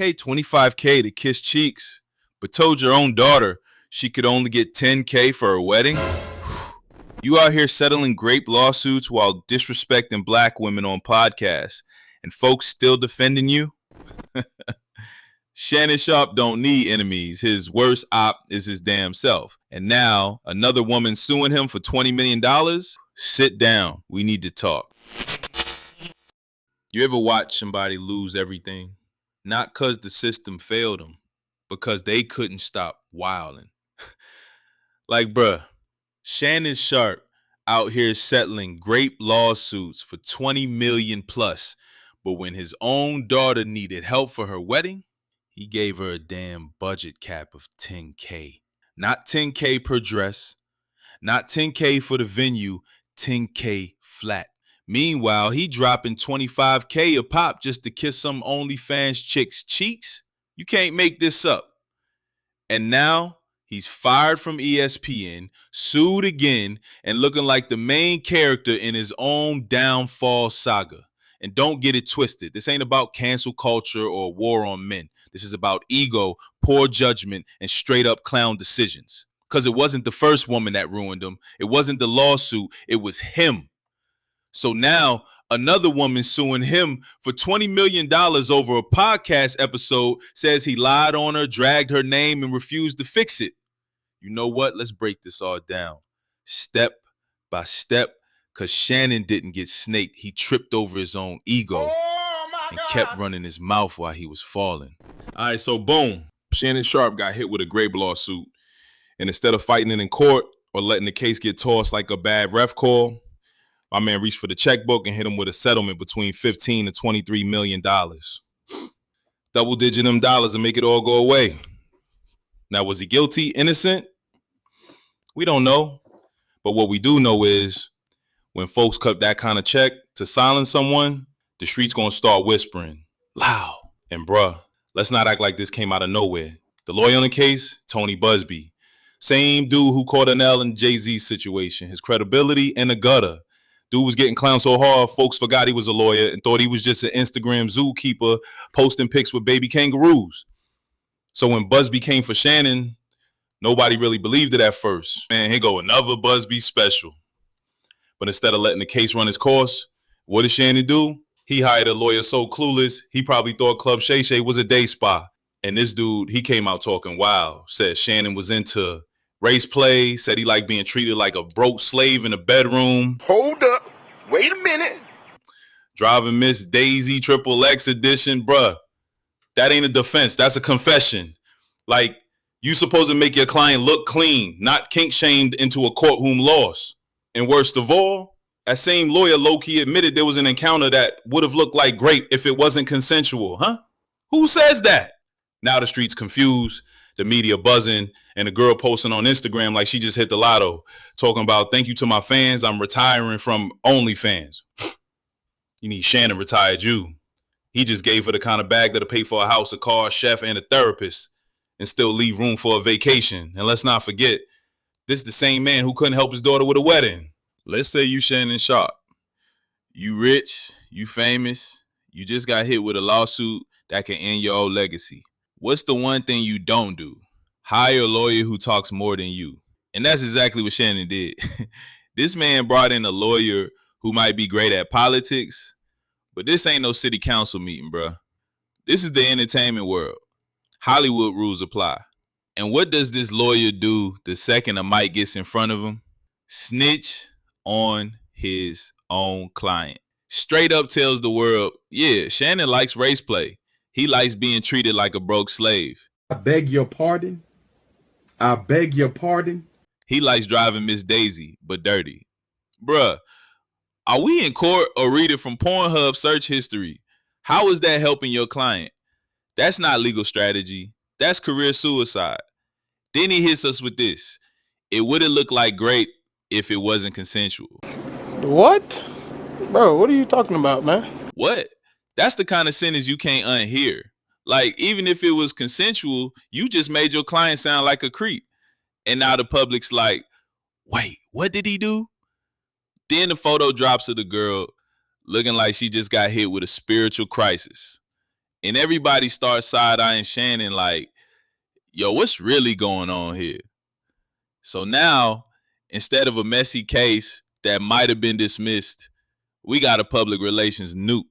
paid $25K to kiss cheeks, but told your own daughter she could only get $10K for her wedding? You out here settling grape lawsuits while disrespecting black women on podcasts, and folks still defending you? Shannon Sharpe don't need enemies. His worst op is his damn self. And now, another woman suing him for $20 million? Sit down. We need to talk. You ever watch somebody lose everything? Not because the system failed them, because they couldn't stop wilding. Like, bruh, Shannon Sharpe out here settling grape lawsuits for $20 million plus, but when his own daughter needed help for her wedding, he gave her a damn budget cap of $10K. Not $10K per dress, not $10K for the venue, $10K flat. Meanwhile, he dropping $25K a pop just to kiss some OnlyFans chick's cheeks? You can't make this up. And now he's fired from ESPN, sued again, and looking like the main character in his own downfall saga. And don't get it twisted. This ain't about cancel culture or war on men. This is about ego, poor judgment, and straight up clown decisions. Because it wasn't the first woman that ruined him. It wasn't the lawsuit. It was him. So now another woman suing him for $20 million over a podcast episode says he lied on her, dragged her name, and refused to fix it. You know what? Let's break this all down step by step, because Shannon didn't get snaked. He tripped over his own ego and kept running his mouth while he was falling. All right, so boom. Shannon Sharpe got hit with a grape lawsuit. And instead of fighting it in court or letting the case get tossed like a bad ref call, my man reached for the checkbook and hit him with a settlement between $15 to $23 million. Double digit them dollars and make it all go away. Now, was he guilty, innocent? We don't know. But what we do know is when folks cut that kind of check to silence someone, the street's going to start whispering loud. And bruh, let's not act like this came out of nowhere. The lawyer on the case, Tony Busby. Same dude who caught an L in Jay-Z's situation. His credibility in the gutter. Dude was getting clowned so hard, folks forgot he was a lawyer and thought he was just an Instagram zookeeper posting pics with baby kangaroos. So when Busby came for Shannon, nobody really believed it at first. Man, here go another Busby special. But instead of letting the case run its course, what did Shannon do? He hired a lawyer so clueless, he probably thought Club Shay Shay was a day spa. And this dude, he came out talking wild, said Shannon was into race play, said he liked being treated like a broke slave in a bedroom. Hold up. Wait a minute. Driving Miss Daisy XXX edition, bruh. That ain't a defense. That's a confession. Like, you supposed to make your client look clean, not kink shamed into a courtroom loss. And worst of all, that same lawyer low-key admitted there was an encounter that would have looked like grape if it wasn't consensual, huh? Who says that? Now the street's confused, the media buzzing, and the girl posting on Instagram like she just hit the lotto, talking about, thank you to my fans, I'm retiring from OnlyFans. You need Shannon retired you. He just gave her the kind of bag that'll pay for a house, a car, a chef, and a therapist, and still leave room for a vacation. And let's not forget, this is the same man who couldn't help his daughter with a wedding. Let's say you Shannon Sharpe. You rich, you famous, you just got hit with a lawsuit that can end your old legacy. What's the one thing you don't do? Hire a lawyer who talks more than you. And that's exactly what Shannon did. This man brought in a lawyer who might be great at politics, but this ain't no city council meeting, bruh. This is the entertainment world. Hollywood rules apply. And what does this lawyer do the second a mic gets in front of him? Snitch on his own client. Straight up tells the world, yeah, Shannon likes race play. He likes being treated like a broke slave. I beg your pardon. I beg your pardon. He likes driving Miss Daisy, but dirty. Bruh, are we in court or reading from Pornhub search history? How is that helping your client? That's not legal strategy. That's career suicide. Then he hits us with this. It would have looked like grape if it wasn't consensual. What? Bro, what are you talking about, man? What? That's the kind of sentence you can't unhear. Like, even if it was consensual, you just made your client sound like a creep. And now the public's like, wait, what did he do? Then the photo drops of the girl looking like she just got hit with a spiritual crisis. And everybody starts side-eyeing Shannon like, yo, what's really going on here? So now, instead of a messy case that might have been dismissed, we got a public relations nuke.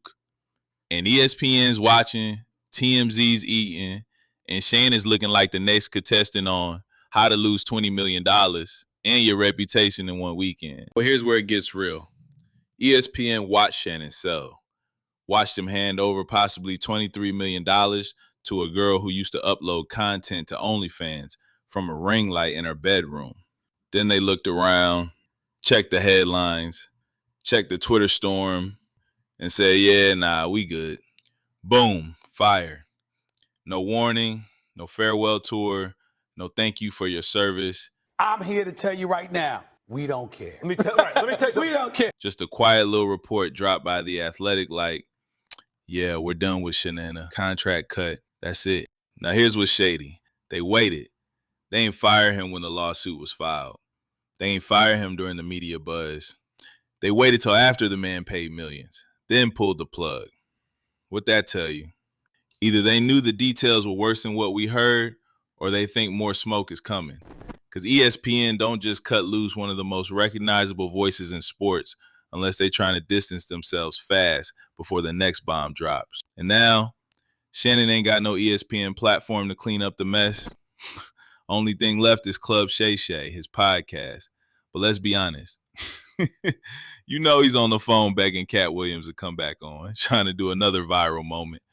And ESPN's watching, TMZ's eating, and Shannon's looking like the next contestant on How to Lose $20 Million and Your Reputation in One Weekend. Well, here's where it gets real. ESPN watched Shannon sell. Watched him hand over possibly $23 million to a girl who used to upload content to OnlyFans from a ring light in her bedroom. Then they looked around, checked the headlines, checked the Twitter storm, and said, yeah, nah, we good. Boom, fire. No warning, no farewell tour, no thank you for your service. I'm here to tell you right now, we don't care. Let me tell you something. We don't care. Just a quiet little report dropped by The Athletic like, yeah, we're done with Shanana. Contract cut. That's it. Now here's what's shady. They waited. They ain't fire him when the lawsuit was filed. They ain't fire him during the media buzz. They waited till after the man paid millions, then pulled the plug. What'd that tell you? Either they knew the details were worse than what we heard, or they think more smoke is coming. Because ESPN don't just cut loose one of the most recognizable voices in sports unless they're trying to distance themselves fast before the next bomb drops. And now, Shannon ain't got no ESPN platform to clean up the mess. Only thing left is Club Shay Shay, his podcast. But let's be honest. You know he's on the phone begging Cat Williams to come back on, trying to do another viral moment.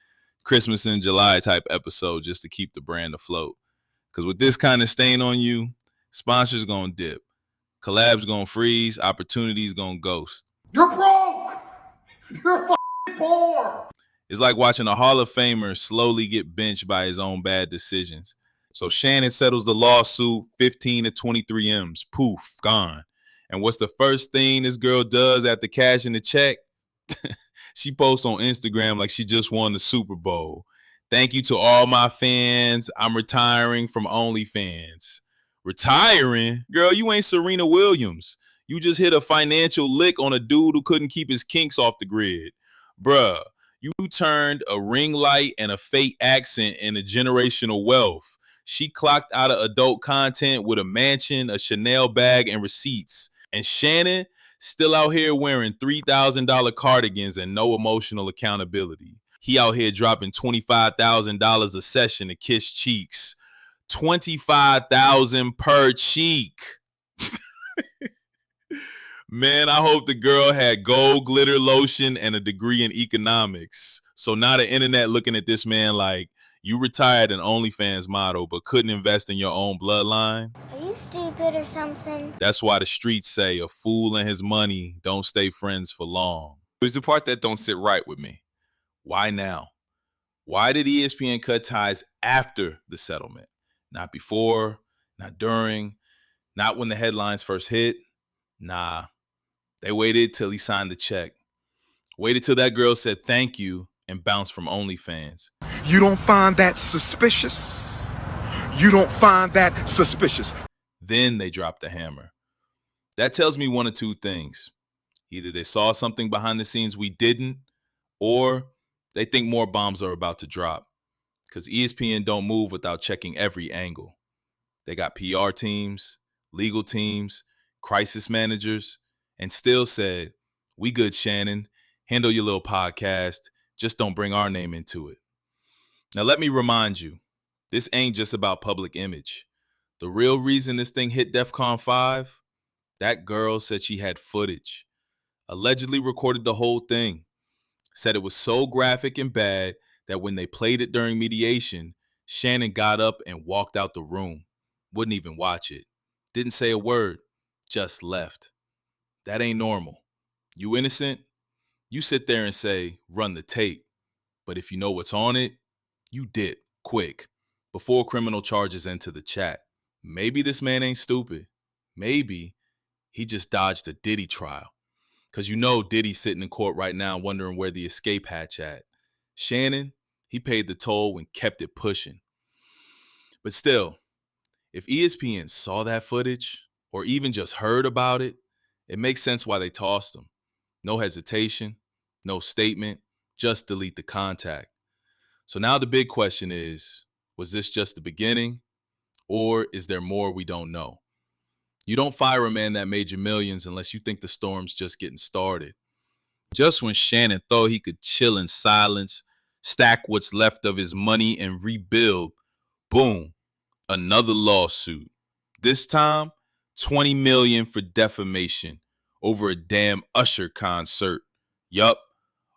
Christmas in July type episode just to keep the brand afloat. Because with this kind of stain on you, sponsors gonna dip. Collabs gonna freeze. Opportunities gonna ghost. You're broke. You're poor. It's like watching a Hall of Famer slowly get benched by his own bad decisions. So Shannon settles the lawsuit, 15 to 23 M's. Poof, gone. And what's the first thing this girl does after cashing the check? She posts on Instagram like she just won the Super Bowl. Thank you to all my fans. I'm retiring from OnlyFans. Retiring? Girl, you ain't Serena Williams. You just hit a financial lick on a dude who couldn't keep his kinks off the grid. Bruh, you turned a ring light and a fake accent into generational wealth. She clocked out of adult content with a mansion, a Chanel bag, and receipts. And Shannon still out here wearing $3,000 cardigans and no emotional accountability. He out here dropping $25,000 a session to kiss cheeks. $25,000 per cheek. Man, I hope the girl had gold glitter lotion and a degree in economics. So now the internet looking at this man like, you retired an OnlyFans model but couldn't invest in your own bloodline? Are you stupid or something? That's why the streets say a fool and his money don't stay friends for long. But it's the part that don't sit right with me. Why now? Why did ESPN cut ties after the settlement? Not before, not during, not when the headlines first hit. Nah, they waited till he signed the check. Waited till that girl said thank you and bounced from OnlyFans. You don't find that suspicious? You don't find that suspicious? Then they dropped the hammer. That tells me one of two things. Either they saw something behind the scenes we didn't, or they think more bombs are about to drop. Because ESPN don't move without checking every angle. They got PR teams, legal teams, crisis managers, and still said, we good, Shannon. Handle your little podcast. Just don't bring our name into it. Now, let me remind you, this ain't just about public image. The real reason this thing hit DEFCON 5, that girl said she had footage, allegedly recorded the whole thing, said it was so graphic and bad that when they played it during mediation, Shannon got up and walked out the room, wouldn't even watch it, didn't say a word, just left. That ain't normal. You innocent? You sit there and say, run the tape. But if you know what's on it, you dip quick before criminal charges enter the chat. Maybe this man ain't stupid. Maybe he just dodged a Diddy trial. Because you know Diddy's sitting in court right now wondering where the escape hatch at. Shannon, he paid the toll and kept it pushing. But still, if ESPN saw that footage or even just heard about it, it makes sense why they tossed him. No hesitation, no statement, just delete the contact. So now the big question is, was this just the beginning, or is there more we don't know? You don't fire a man that made you millions unless you think the storm's just getting started. Just when Shannon thought he could chill in silence, stack what's left of his money and rebuild, boom, another lawsuit. This time, $20 million for defamation over a damn Usher concert. Yup,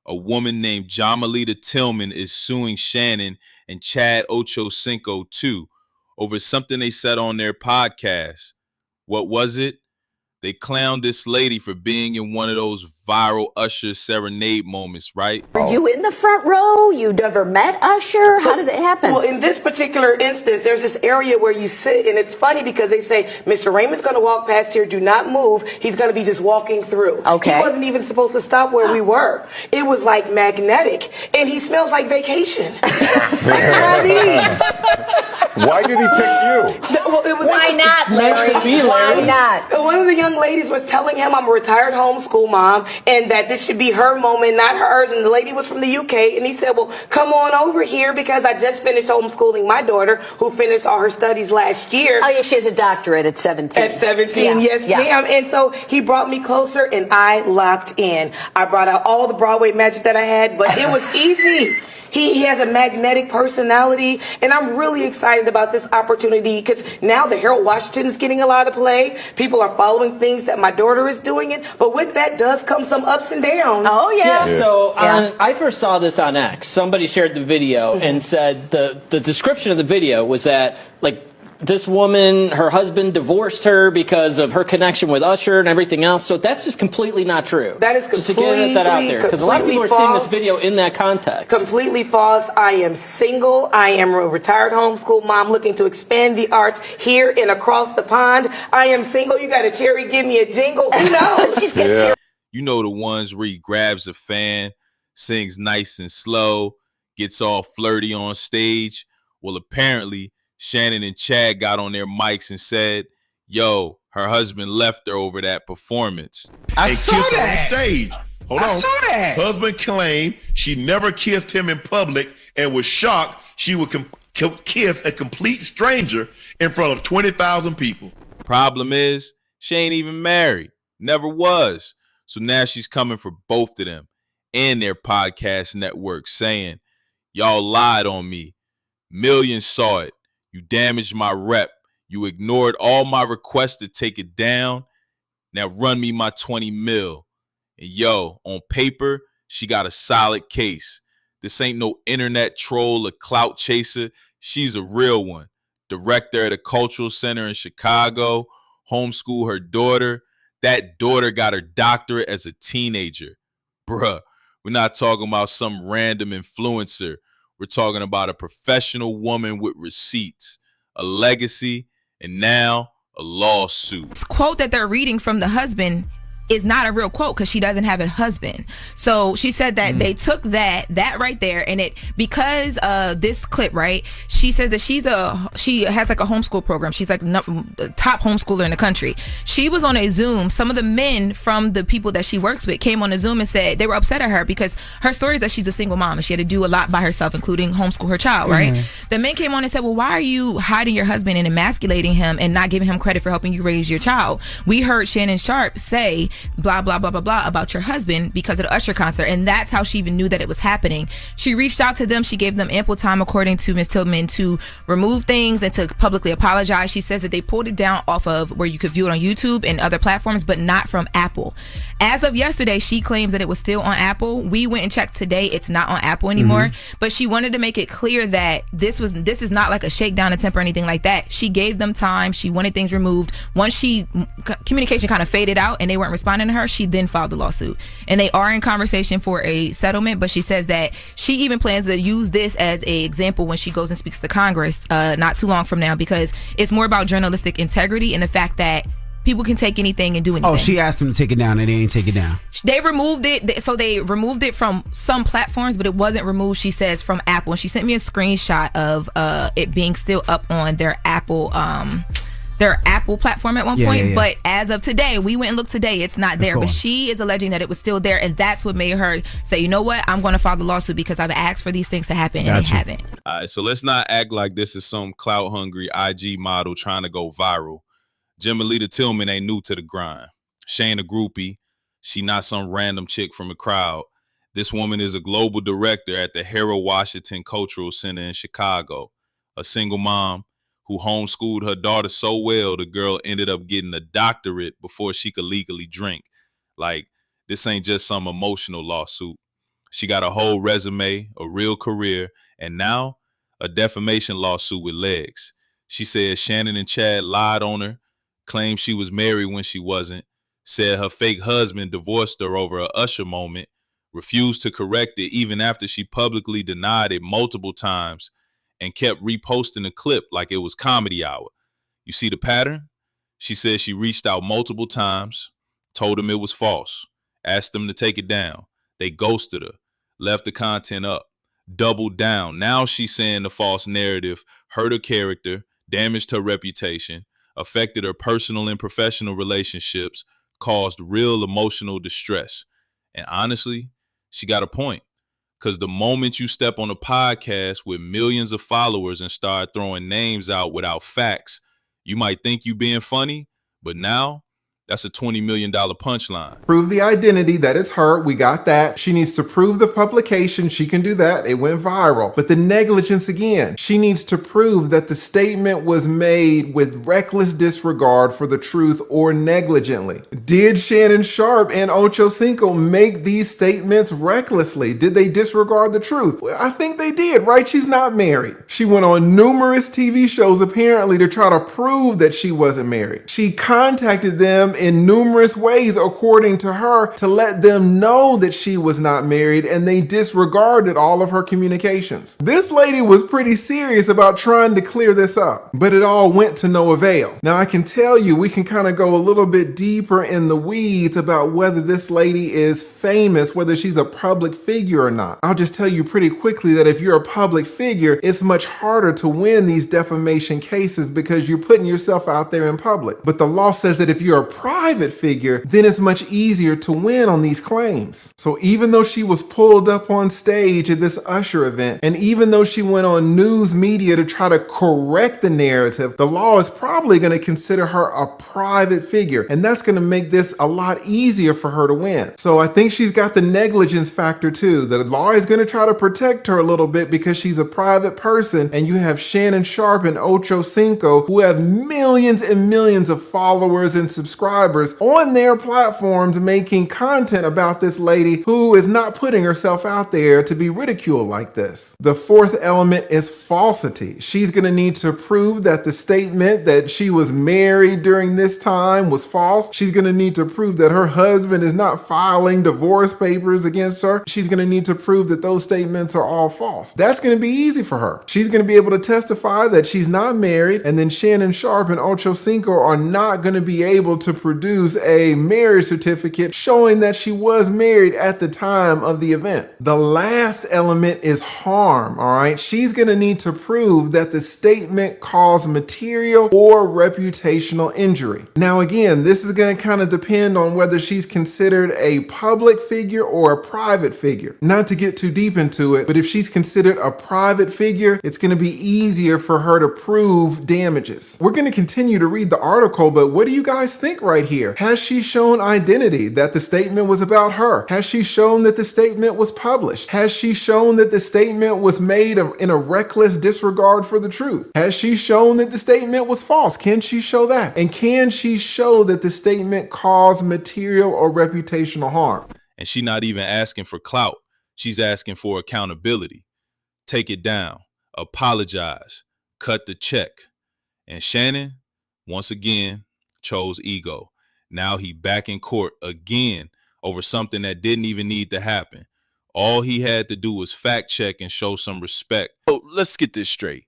a woman named Jimalita Tillman is suing Shannon and Chad Ochocinco too over something they said on their podcast. What was it? They clowned this lady for being in one of those viral Usher serenade moments, right? Were you in the front row? You never met Usher? How did it happen? Well, in this particular instance, there's this area where you sit, and it's funny because they say, Mr. Raymond's going to walk past here, do not move. He's going to be just walking through. Okay. He wasn't even supposed to stop where we were. It was like magnetic, and he smells like vacation. Why did he pick you? Well, it was Why not, Larry? Why not? One of the young ladies was telling him I'm a retired homeschool mom and that this should be her moment, not hers. And the lady was from the UK. And he said, well, come on over here because I just finished homeschooling my daughter who finished all her studies last year. Oh, yeah, she has a doctorate at 17. At 17, yes, ma'am. And so he brought me closer and I locked in. I brought out all the Broadway magic that I had, but it was easy. He has a magnetic personality, and I'm really excited about this opportunity because now the Harold Washington is getting a lot of play. People are following things that my daughter is doing, but with that does come some ups and downs. Oh, yeah. So I first saw this on X. Somebody shared the video and said the description of the video was that, like, this woman, her husband divorced her because of her connection with Usher and everything else. So that's just completely not true. That is completely just to get that out there, because a lot of people are seeing this video in that context. Completely false. I am single. I am a retired homeschool mom looking to expand the arts here and across the pond. I am single. You got a cherry? Give me a jingle. Who knows? She's got cherry. You know the ones where he grabs a fan, sings nice and slow, gets all flirty on stage. Well, apparently Shannon and Chad got on their mics and said, yo, her husband left her over that performance. I saw that. On stage. Hold on. I saw that. Husband claimed she never kissed him in public and was shocked she would kiss a complete stranger in front of 20,000 people. Problem is, she ain't even married. Never was. So now she's coming for both of them and their podcast network saying, y'all lied on me. Millions saw it. You damaged my rep. You ignored all my requests to take it down. Now run me my 20 mil. And yo, on paper, she got a solid case. This ain't no internet troll or clout chaser. She's a real one. Director at a cultural center in Chicago. Homeschool her daughter. That daughter got her doctorate as a teenager. Bruh, we're not talking about some random influencer. We're talking about a professional woman with receipts, a legacy, and now a lawsuit. This quote that they're reading from the husband is not a real quote because she doesn't have a husband. So she said that they took that right there, and it, because of this clip, right, she says that she has like a homeschool program. She's like the top homeschooler in the country. She was on a Zoom. Some of the men from the people that she works with came on a Zoom and said they were upset at her because her story is that she's a single mom and she had to do a lot by herself, including homeschool her child, right? The men came on and said, well, why are you hiding your husband and emasculating him and not giving him credit for helping you raise your child? We heard Shannon Sharpe say blah blah blah blah blah about your husband because of the Usher concert, and that's how she even knew that it was happening. She reached out to them. She gave them ample time, according to Ms. Tillman, to remove things and to publicly apologize. She says that they pulled it down off of where you could view it on YouTube and other platforms, but not from Apple. As of yesterday, she claims that it was still on Apple. We went and checked today. It's not on Apple anymore. But she wanted to make it clear that this is not like a shakedown attempt or anything like that. She gave them time. She wanted things removed. Once communication kind of faded out and they weren't responding to her, she then filed the lawsuit. And they are in conversation for a settlement, but she says that she even plans to use this as an example when she goes and speaks to Congress not too long from now, because it's more about journalistic integrity and the fact that people can take anything and do anything. Oh, she asked them to take it down and they didn't take it down. They removed it. So they removed it from some platforms, but it wasn't removed, she says, from Apple. And she sent me a screenshot of it being still up on their Apple their Apple platform at one Yeah, point. yeah, yeah. But as of today, we went and looked today, it's not there. gone. But she is alleging that it was still there, and that's what made her say, you know what, I'm going to file the lawsuit because I've asked for these things to happen and they haven't. All right, so let's not act like this is some clout hungry IG model trying to go viral. Jimalita Tillman ain't new to the grind. She ain't a groupie. She not some random chick from a crowd. This woman is a global director at the Harold Washington Cultural Center in Chicago. A single mom who homeschooled her daughter so well, the girl ended up getting a doctorate before she could legally drink. Like, this ain't just some emotional lawsuit. She got a whole resume, a real career, and now a defamation lawsuit with legs. She says Shannon and Chad lied on her, claimed she was married when she wasn't, said her fake husband divorced her over a Usher moment, refused to correct it even after she publicly denied it multiple times, and kept reposting the clip like it was comedy hour. You see the pattern? She said she reached out multiple times, told them it was false, asked them to take it down. They ghosted her, left the content up, doubled down. Now she's saying the false narrative hurt her character, damaged her reputation, affected her personal and professional relationships, caused real emotional distress. And honestly, she got a point. Because the moment you step on a podcast with millions of followers and start throwing names out without facts, you might think you being funny, but now that's a $20 million punchline. Prove the identity that it's her. We got that. She needs to prove the publication. She can do that. It went viral. But the negligence again, she needs to prove that the statement was made with reckless disregard for the truth or negligently. Did Shannon Sharpe and Ocho Cinco make these statements recklessly? Did they disregard the truth? Well, I think they did, right? She's not married. She went on numerous TV shows apparently to try to prove that she wasn't married. She contacted them in numerous ways, according to her, to let them know that she was not married, and they disregarded all of her communications. This lady was pretty serious about trying to clear this up, but it all went to no avail. Now, I can tell you, we can kind of go a little bit deeper in the weeds about whether this lady is famous, whether she's a public figure or not. I'll just tell you pretty quickly that if you're a public figure, it's much harder to win these defamation cases because you're putting yourself out there in public. But the law says that if you're a private figure, then it's much easier to win on these claims. So even though she was pulled up on stage at this Usher event, and even though she went on news media to try to correct the narrative, the law is probably going to consider her a private figure, and that's going to make this a lot easier for her to win. So I think she's got the negligence factor too. The law is going to try to protect her a little bit because she's a private person, and you have Shannon Sharpe and Ocho Cinco who have millions and millions of followers and subscribers on their platforms making content about this lady who is not putting herself out there to be ridiculed like this. The fourth element is falsity. She's going to need to prove that the statement that she was married during this time was false. She's going to need to prove that her husband is not filing divorce papers against her. She's going to need to prove that those statements are all false. That's going to be easy for her. She's going to be able to testify that she's not married, and then Shannon Sharpe and Ocho Cinco are not going to be able to produce a marriage certificate showing that she was married at the time of the event. The last element is harm, all right? She's going to need to prove that the statement caused material or reputational injury. Now, again, this is going to kind of depend on whether she's considered a public figure or a private figure. Not to get too deep into it, but if she's considered a private figure, it's going to be easier for her to prove damages. We're going to continue to read the article, but what do you guys think right here? Has she shown identity, that the statement was about her? Has she shown that the statement was published? Has she shown that the statement was made in a reckless disregard for the truth? Has she shown that the statement was false? Can she show that? And can she show that the statement caused material or reputational harm? And she's not even asking for clout. She's asking for accountability. Take it down. Apologize. Cut the check. And Shannon, once again, chose ego. Now he back in court again over something that didn't even need to happen. All he had to do was fact check and show some respect. So let's get this straight.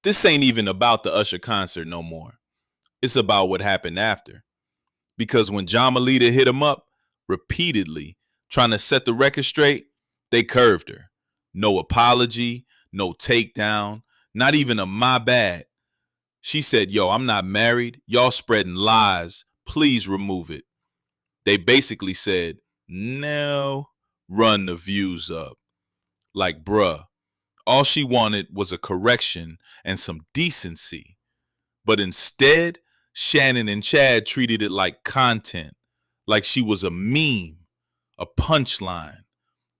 This ain't even about the Usher concert no more. It's about what happened after. Because when Jimalita hit him up repeatedly, trying to set the record straight, they curved her. No apology, no takedown, not even a my bad. She said, yo, I'm not married. Y'all spreading lies. Please remove it. They basically said, no, run the views up. Like, bruh, all she wanted was a correction and some decency. But instead, Shannon and Chad treated it like content, like she was a meme, a punchline.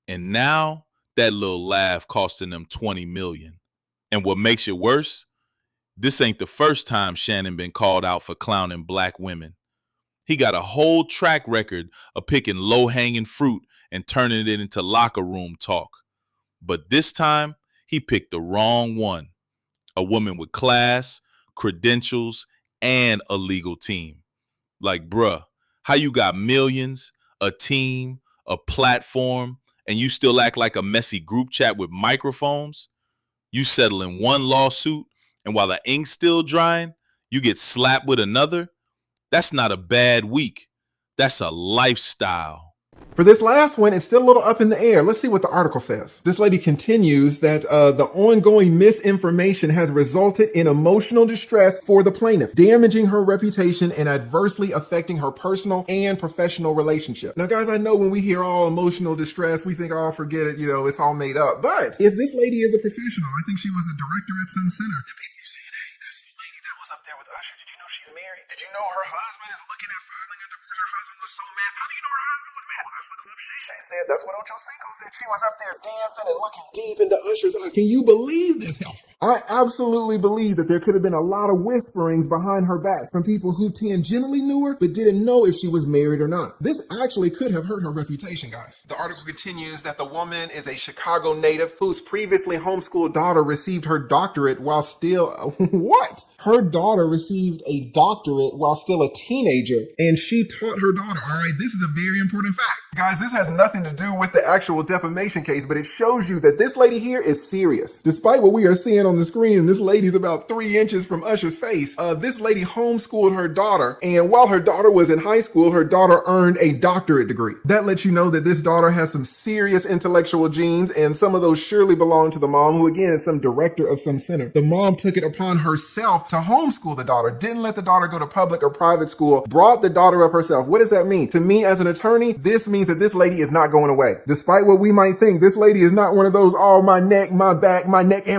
And now that little laugh costing them $20 million. And what makes it worse, this ain't the first time Shannon been called out for clowning black women. He got a whole track record of picking low-hanging fruit and turning it into locker room talk. But this time, he picked the wrong one. A woman with class, credentials, and a legal team. Like, bruh, how you got millions, a team, a platform, and you still act like a messy group chat with microphones? You settle in one lawsuit, and while the ink's still drying, you get slapped with another? That's not a bad week. That's a lifestyle. For this last one, it's still a little up in the air. Let's see what the article says. This lady continues that the ongoing misinformation has resulted in emotional distress for the plaintiff, damaging her reputation and adversely affecting her personal and professional relationship. Now, guys, I know when we hear all emotional distress, we think, oh, forget it, it's all made up. But if this lady is a professional, I think she was a director at some center, and people are saying, hey, that's the lady that was up there with Usher. Did you know she's married? Did you know her husband is looking at filing a divorce? Her husband was so mad. How do you know her husband was mad? Well, that's what Club Shay Shay said. That's what Ocho Cinco said. She was up there dancing and looking deep into Usher's eyes. Can you believe this, Helfer? I absolutely believe that there could have been a lot of whisperings behind her back from people who tangentially knew her but didn't know if she was married or not. This actually could have hurt her reputation, guys. The article continues that the woman is a Chicago native whose previously homeschooled daughter received her doctorate while still... What? Her daughter received a doctorate while still a teenager, and she taught her daughter. All right, this is a very important fact. Guys, this has nothing to do with the actual defamation case, but it shows you that this lady here is serious. Despite what we are seeing on the screen, this lady's about 3 inches from Usher's face. This lady homeschooled her daughter, and while her daughter was in high school, her daughter earned a doctorate degree. That lets you know that this daughter has some serious intellectual genes, and some of those surely belong to the mom, who again is some director of some center. The mom took it upon herself to homeschool the daughter, didn't let the daughter go to public or private school, brought the daughter up herself. What does that mean? To me, as an attorney, this means that this lady is not going away. Despite what we might think, this lady is not one of those, oh, my neck and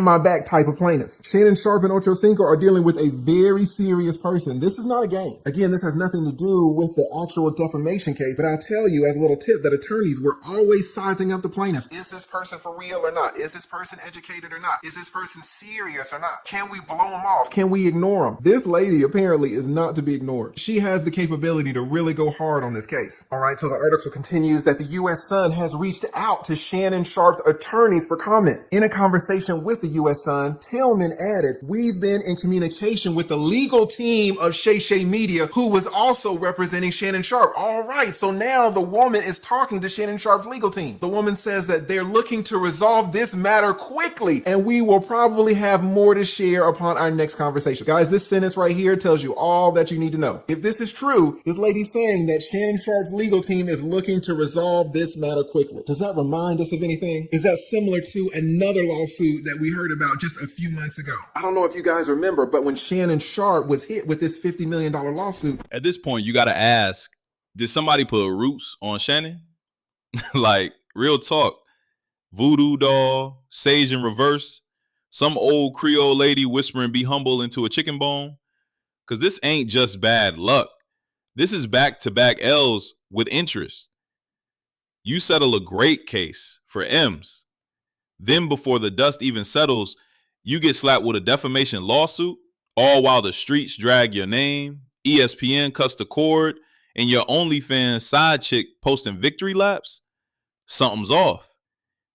my back type of plaintiffs. Shannon Sharpe and Ocho Cinco are dealing with a very serious person. This is not a game. Again, this has nothing to do with the actual defamation case, but I'll tell you as a little tip that attorneys were always sizing up the plaintiff. Is this person for real or not? Is this person educated or not? Is this person serious or not? Can we blow them off? Can we ignore them? This lady apparently is not to be ignored. She has the capability to really go hard on this case. All right, so the article continues that the U.S. Sun has reached out to Shannon Sharpe's attorneys for comment. In a conversation with the U.S. Sun, Tillman added, we've been in communication with the legal team of Shay Shay Media, who was also representing Shannon Sharpe. All right, so now the woman is talking to Shannon Sharpe's legal team. The woman says that they're looking to resolve this matter quickly, and we will probably have more to share upon our next conversation. Guys, this sentence right here tells you all that you need to know. If this is true, this lady's saying that Shannon Sharpe's legal team is looking to resolve this matter quickly. Does that remind us of anything? Is that similar to another lawsuit that we heard about just a few months ago? I don't know if you guys remember, but when Shannon Sharpe was hit with this $50 million lawsuit. At this point, you got to ask, did somebody put roots on Shannon? Like, real talk. Voodoo doll, sage in reverse, some old Creole lady whispering be humble into a chicken bone. Because this ain't just bad luck. This is back-to-back L's with interest. You settle a great case for M's. Then before the dust even settles, you get slapped with a defamation lawsuit, all while the streets drag your name, ESPN cuts the cord, and your OnlyFans side chick posting victory laps. Something's off.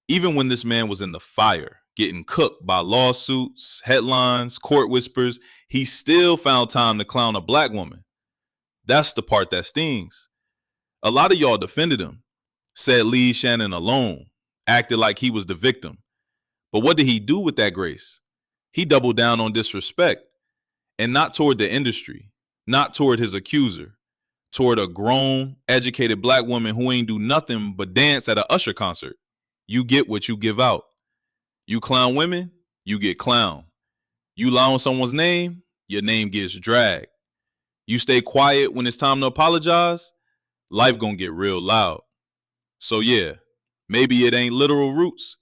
Even when this man was in the fire, getting cooked by lawsuits, headlines, court whispers, he still found time to clown a black woman. That's the part that stings. A lot of y'all defended him, said leave Shannon alone, acted like he was the victim. But what did he do with that grace? He doubled down on disrespect, and not toward the industry, not toward his accuser, toward a grown, educated black woman who ain't do nothing but dance at an Usher concert. You get what you give out. You clown women, you get clowned. You lie on someone's name, your name gets dragged. You stay quiet when it's time to apologize, life gonna get real loud. So yeah, maybe it ain't literal roots,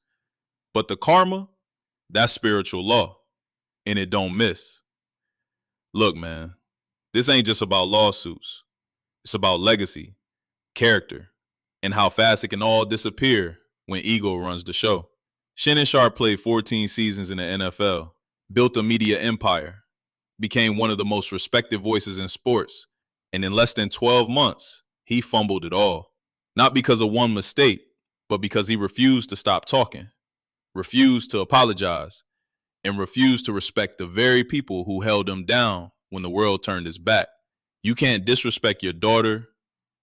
but the karma, that's spiritual law, and it don't miss. Look, man, this ain't just about lawsuits. It's about legacy, character, and how fast it can all disappear when ego runs the show. Shannon Sharpe played 14 seasons in the NFL, built a media empire, became one of the most respected voices in sports, and in less than 12 months, he fumbled it all. Not because of one mistake, but because he refused to stop talking, refused to apologize, and refused to respect the very people who held him down when the world turned its back. You can't disrespect your daughter,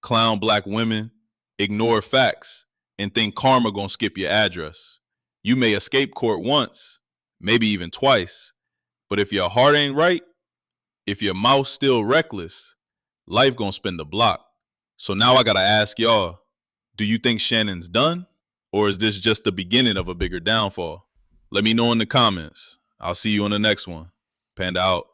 clown black women, ignore facts, and think karma gonna skip your address. You may escape court once, maybe even twice, but if your heart ain't right, if your mouth still reckless, life gonna spin the block. So now I gotta ask y'all, do you think Shannon's done? Or is this just the beginning of a bigger downfall? Let me know in the comments. I'll see you on the next one. Panda out.